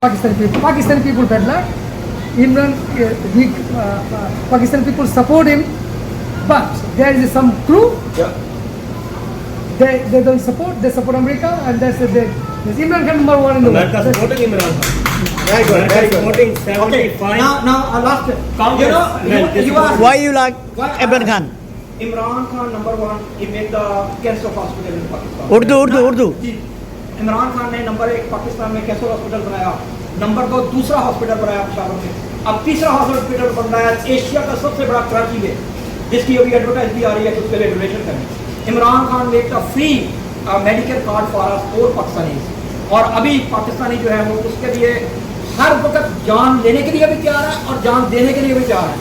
Pakistani people bad luck. Imran, Pakistani people support him, but there is some crew. Yeah. They don't support. They support America, and that's Imran Khan number one in the world. America supporting Imran Khan. Very good. America Very good. supporting Okay. 75. Now last. Congress. You are Why you like Imran Khan? Imran Khan number one. He made the cancer hospital in Pakistan. Urdu. Imran Khan ने number 1 Pakistan में cancer hospital बनाया, number 2 दूसरा hospital बनाया पेशावर में, अब तीसरा hospital बन रहा है एशिया का सबसे बड़ा कराची में, जिसकी अभी एडवर्टाइज भी आ रही है कि उसके लिए डोनेशन करें। Imran Khan make a free medical card for all Pakistani, और अभी पाकिस्तानी जो है वो उसके लिए हर वक्त जान लेने के लिए भी तैयार है और जान देने के लिए भी तैयार है।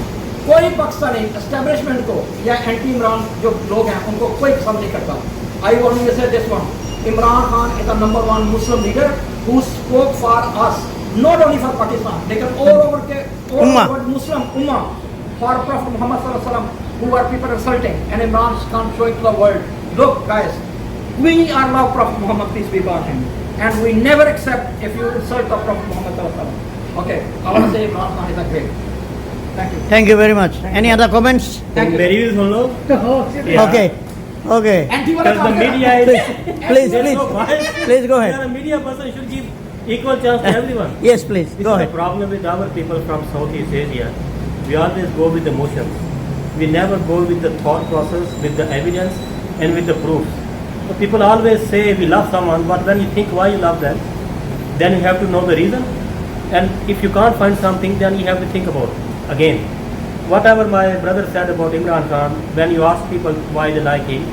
कोई पाकिस्तानी एस्टेब्लिशमेंट को या एंटी इमरान जो लोग हैं उनको कोई पसंद नहीं करता। आई वांट टू से this one, Imran Khan is the number one Muslim leader who spoke for us, not only for Pakistan, लेकिन all over Muslim Ummah, for Prophet Muhammad sallallahu alaihi wasallam, who are people insulting, and Imran Khan showing to the world, look guys, we are love Prophet Muhammad, peace be upon him, and we never accept if you insult the Prophet Muhammad sallallahu alaihi wasallam. Okay, I want to say Imran Khan is a great. Thank you. Thank you very much. Any other comments? Thank you. मेरी भी सुन लो। Okay. Because the media is Please go You are ahead. a media person, you should give equal chance to everyone. Yes, please This go is ahead. the problem with our people from Southeast Asia. We always go with emotions. We never go with the thought process, with the evidence, and with the proofs. So people always say we love someone, but when you think why you love them, then you have to know the reason. And if you can't find something, then you have to think about it again. Whatever my brother said about Imran Khan, when you ask people why they like him,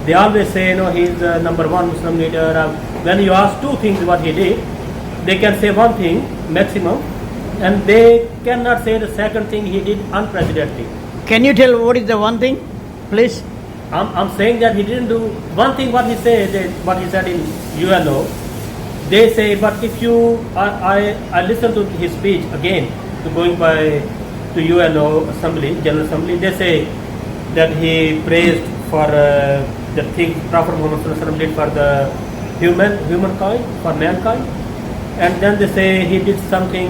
they always say, no, he's the number one Muslim leader. When you ask two things what he did, they can say one thing maximum, and they cannot say the second thing he did unprecedentedly. Can you tell what is the one thing, please? I'm saying that he didn't do one thing what he said in UNO. They say, but if you, I listened to his speech again, to UNO Assembly, General Assembly, they say that he praised for the thing Prophet Muhammad sallallahu alaihi wasallam did for the humankind, for mankind, and then they say he did something.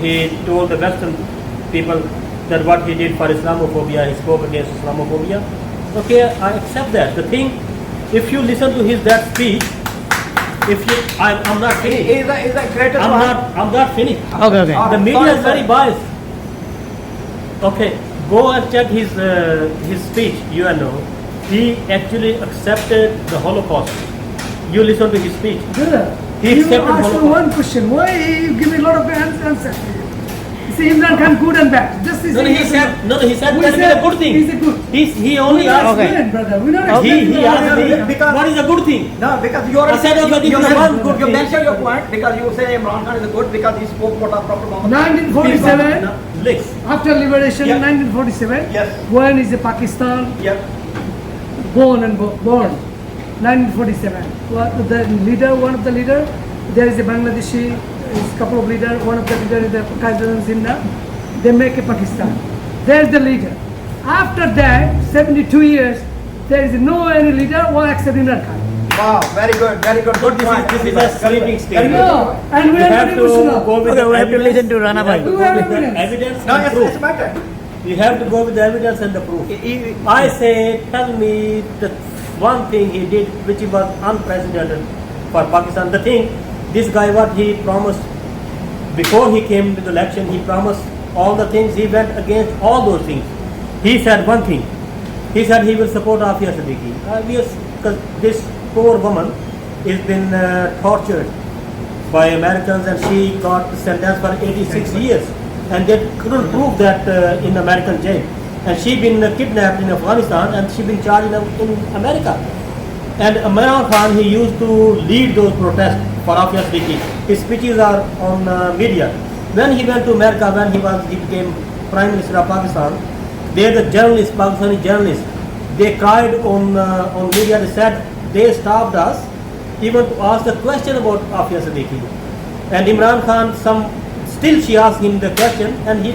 He told the Western people that what he did for Islamophobia, he spoke against Islamophobia. Okay, I accept that. The thing, if you listen to that speech, I'm not finished. Is the greatest one. I'm not finished. Okay. The media is very biased. Okay, go and check his speech. UNO. He actually accepted the Holocaust. You listen to his speech. Brother, He you accepted asked Holocaust. one question. Why you give me a lot of answers? You say Imran Khan good and bad. Just No, he said We that is a said good thing. he's a good. He only We asked. Okay. explained, brother. We not He explained. asked me Because- what is a good thing. No, because you already I said, okay, this you is one good you thing. mentioned your point because you say Imran Khan is good because he spoke about Prophet Muhammad. 1947, No, listen. after liberation, Yeah. 1947, Yes. when is Pakistan Yeah. born? 1947. The leader, one of the leader, there is a Bangladeshi, couple of leader. One of the leader is the Pakistani Zimna. They make a Pakistan. There is the leader. After that, 72 years, there is no any leader except Imran Khan. Wow, very good, good point. This is a sleeping state. No, and we You are have very to emotional. go with Okay, the we have to evidence. listen to Rana You have to bhai. go with the Evidence. evidence No, and it's proof. matter. You have to go with the evidence and the proof. I say, tell me the one thing he did which was unprecedented for Pakistan. The thing, this guy, what he promised before he came to the election, he promised all the things. He went against all those things. He said one thing. He said he will support Afia Siddiqui. Because this poor woman has been tortured by Americans, and she got sentenced for 86 years. And they couldn't prove that in American jail. And she been kidnapped in Afghanistan, and she been charged in America. And Imran Khan, he used to lead those protests for Afia Siddiqui. His speeches are on media. When he went to America, when he became Prime Minister of Pakistan, there the journalists, Pakistani journalists, they cried on media. They said they stopped us even to ask the question about Afia Siddiqui. And Imran Khan, still she asked him the question, and he